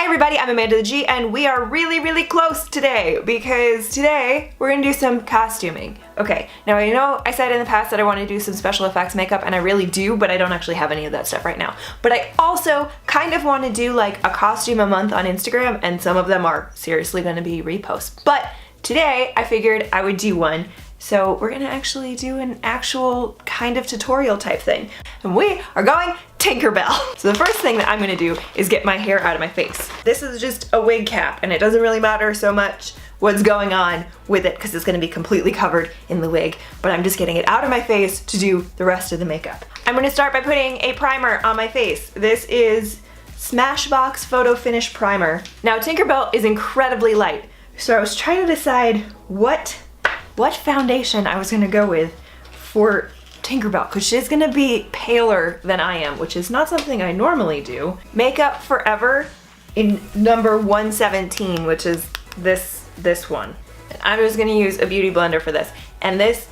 Hi everybody, I'm Amanda the G, and we are really close today because today we're gonna do some costuming. Okay, now I know I said in the past that I want to do some special effects makeup, and I really do, but I don't actually have any of that stuff right now. But I also kind of want to do like a costume a month on Instagram, and some of them are seriously gonna be reposts. But today I figured I would do one. So we're gonna actually do an actual kind of tutorial type thing. And we are going Tinkerbell. So the first thing that I'm gonna do is get my hair out of my face. This is just a wig cap, and it doesn't really matter so much what's going on with it because it's gonna be completely covered in the wig, but I'm just getting it out of my face to do the rest of the makeup. I'm gonna start by putting a primer on my face. This is Smashbox Photo Finish Primer. Now Tinkerbell is incredibly light, so I was trying to decide what foundation I was gonna go with for Tinkerbell, because she's gonna be paler than I am, which is not something I normally do. Makeup Forever in number 117, which is this one. And I'm just gonna use a beauty blender for this. And this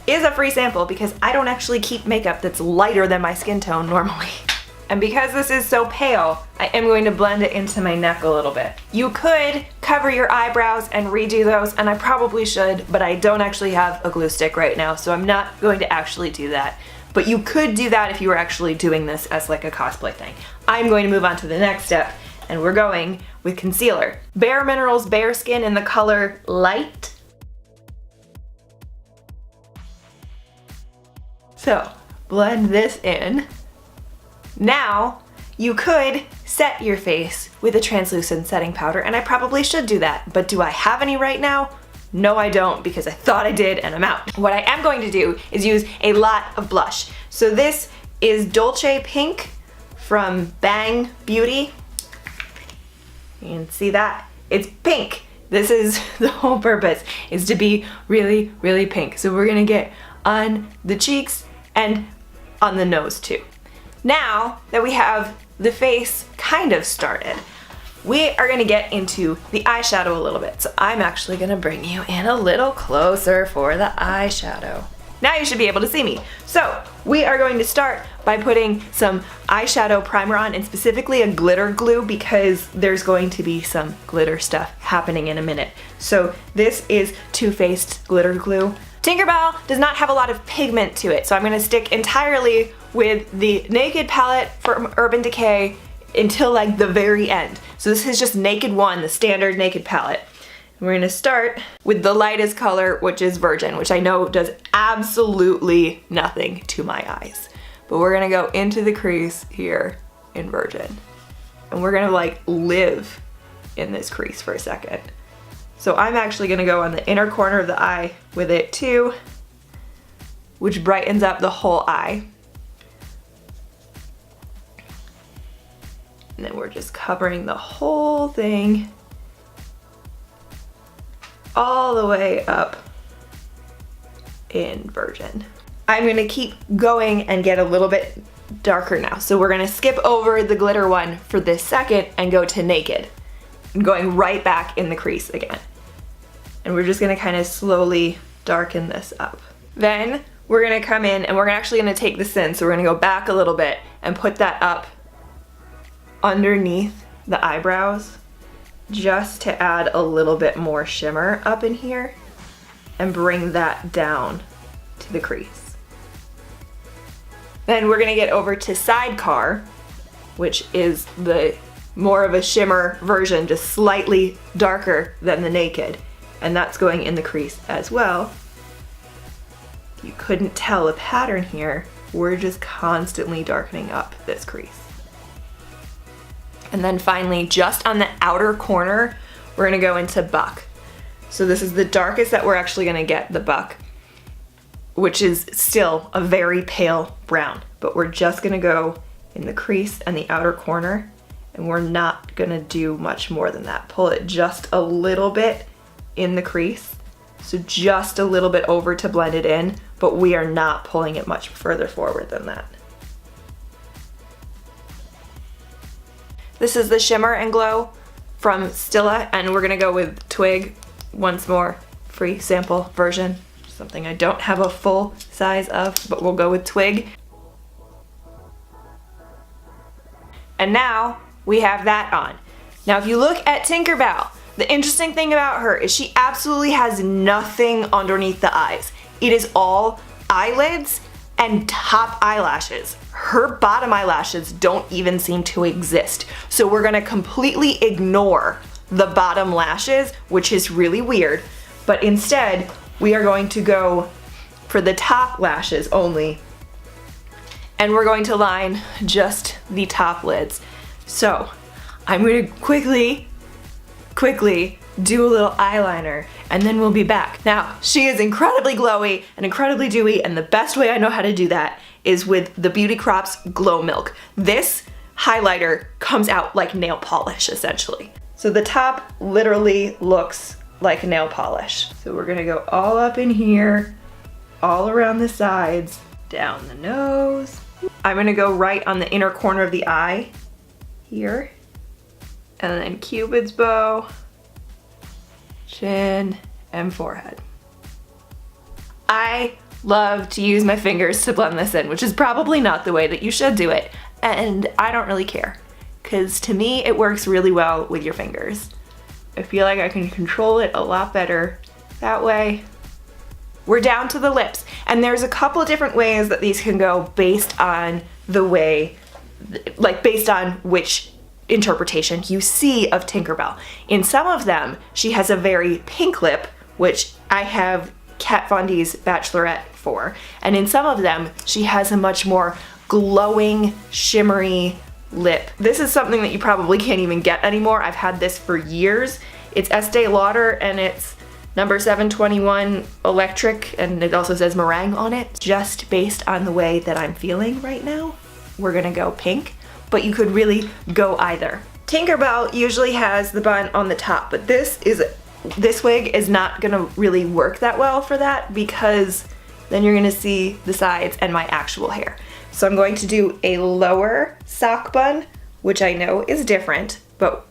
is a free sample because I don't actually keep makeup that's lighter than my skin tone normally. And because this is so pale, I am going to blend it into my neck a little bit. You could cover your eyebrows and redo those, and I probably should, but I don't actually have a glue stick right now, so I'm not going to actually do that. But you could do that if you were actually doing this as like a cosplay thing. I'm going to move on to the next step, and we're going with concealer. Bare Minerals Bare Skin in the color Light. So, blend this in. Now, you could set your face with a translucent setting powder, and I probably should do that, but do I have any right now? No, I don't, because I thought I did and I'm out. What I am going to do is use a lot of blush. So this is Dolce Pink from Bang Beauty. You can see that? It's pink. This is the whole purpose, is to be really pink. So we're gonna get on the cheeks and on the nose too. Now that we have the face kind of started, we are gonna get into the eyeshadow a little bit. So I'm actually gonna bring you in a little closer for the eyeshadow. Now you should be able to see me. So we are going to start by putting some eyeshadow primer on, and specifically a glitter glue, because there's going to be some glitter stuff happening in a minute. So this is Too Faced glitter glue. Tinkerbell does not have a lot of pigment to it, so I'm gonna stick entirely with the Naked palette from Urban Decay until like the very end. So this is just Naked 1, the standard Naked palette. And we're gonna start with the lightest color, which is Virgin, which I know does absolutely nothing to my eyes. But we're gonna go into the crease here in Virgin. And we're gonna like live in this crease for a second. So I'm actually gonna go on the inner corner of the eye with it too, which brightens up the whole eye. And then we're just covering the whole thing all the way up in Virgin. I'm gonna keep going and get a little bit darker now. So we're gonna skip over the glitter one for this second and go to Naked. I'm going right back in the crease again. And we're just gonna kind of slowly darken this up. Then we're gonna come in and we're actually gonna take this in. So we're gonna go back a little bit and put that up underneath the eyebrows, just to add a little bit more shimmer up in here and bring that down to the crease. Then we're gonna get over to Sidecar, which is the more of a shimmer version, just slightly darker than the Naked. And that's going in the crease as well. You couldn't tell a pattern here. We're just constantly darkening up this crease. And then finally, just on the outer corner, we're gonna go into Buck. So this is the darkest that we're actually gonna get, the Buck, which is still a very pale brown, but we're just gonna go in the crease and the outer corner, and we're not gonna do much more than that. Pull it just a little bit in the crease, so just a little bit over to blend it in, but we are not pulling it much further forward than that. This is the Shimmer and Glow from Stila, and we're gonna go with Twig once more, free sample version, something I don't have a full size of, but we'll go with Twig. And now we have that on. Now if you look at Tinkerbell, the interesting thing about her is she absolutely has nothing underneath the eyes. It is all eyelids and top eyelashes. Her bottom eyelashes don't even seem to exist. So we're gonna completely ignore the bottom lashes, which is really weird, but instead we are going to go for the top lashes only, and we're going to line just the top lids. So I'm gonna quickly do a little eyeliner, and then we'll be back. Now, she is incredibly glowy and incredibly dewy, and the best way I know how to do that is with the Beauty Crops Glow Milk. This highlighter comes out like nail polish, essentially. So the top literally looks like nail polish. So we're gonna go all up in here, all around the sides, down the nose. I'm gonna go right on the inner corner of the eye, here, and then Cupid's bow, chin, and forehead. I love to use my fingers to blend this in, which is probably not the way that you should do it, and I don't really care, because to me it works really well with your fingers. I feel like I can control it a lot better that way. We're down to the lips, and there's a couple of different ways that these can go based on the way, like based on which interpretation you see of Tinkerbell. In some of them, she has a very pink lip, which I have Kat Von D's Bachelorette for, and in some of them, she has a much more glowing, shimmery lip. This is something that you probably can't even get anymore. I've had this for years. It's Estee Lauder, and it's number 721 electric, and it also says meringue on it. Just based on the way that I'm feeling right now, we're gonna go pink, but you could really go either. Tinkerbell usually has the bun on the top, but this wig is not gonna really work that well for that, because then you're gonna see the sides and my actual hair. So I'm going to do a lower sock bun, which I know is different, but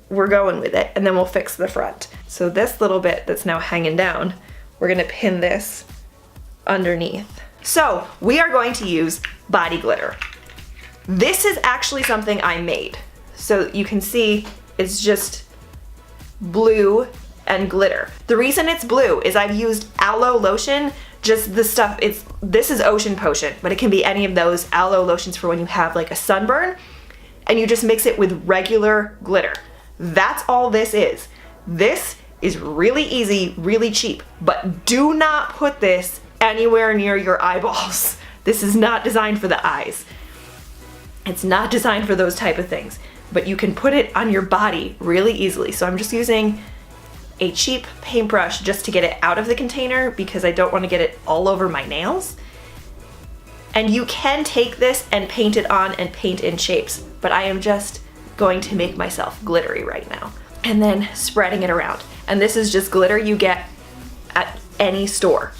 we're going with it, and then we'll fix the front. So this little bit that's now hanging down, we're gonna pin this underneath. So we are going to use body glitter. This is actually something I made. So you can see it's just blue and glitter. The reason it's blue is I've used aloe lotion, just the stuff, this is Ocean Potion, but it can be any of those aloe lotions for when you have like a sunburn, and you just mix it with regular glitter. That's all this is. This is really easy, really cheap, but do not put this anywhere near your eyeballs. This is not designed for the eyes. It's not designed for those type of things, but you can put it on your body really easily. So I'm just using a cheap paintbrush just to get it out of the container, because I don't want to get it all over my nails. And you can take this and paint it on and paint in shapes, but I am just going to make myself glittery right now. And then spreading it around. And this is just glitter you get at any store,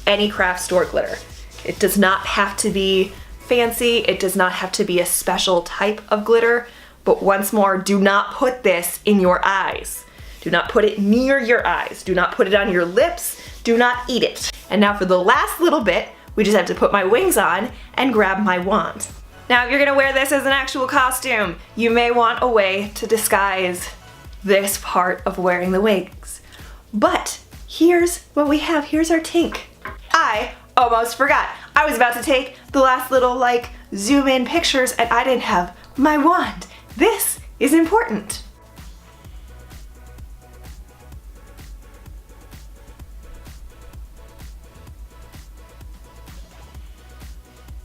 any craft store glitter. It does not have to be fancy, it does not have to be a special type of glitter, but once more, do not put this in your eyes. Do not put it near your eyes. Do not put it on your lips. Do not eat it. And now for the last little bit, we just have to put my wings on and grab my wand. Now, if you're gonna wear this as an actual costume, you may want a way to disguise this part of wearing the wigs. But here's what we have. Here's our Tink. I almost forgot. I was about to take the last little like zoom in pictures and I didn't have my wand. This is important.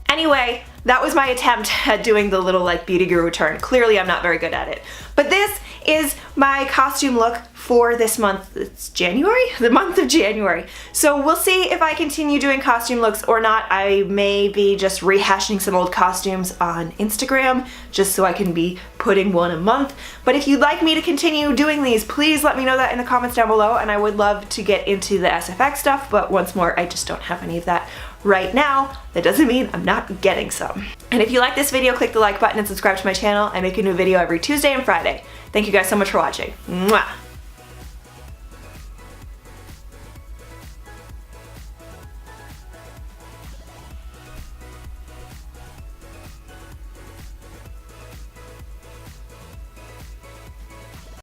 Anyway, that was my attempt at doing the little like beauty guru turn. Clearly I'm not very good at it. But this is my costume look for this month. It's January? The month of January. So we'll see if I continue doing costume looks or not. I may be just rehashing some old costumes on Instagram just so I can be putting one a month. But if you'd like me to continue doing these, please let me know that in the comments down below, and I would love to get into the SFX stuff, but once more, I just don't have any of that right now. That doesn't mean I'm not getting some. And if you like this video, click the like button and subscribe to my channel. I make a new video every Tuesday and Friday. Thank you guys so much for watching. Mwah!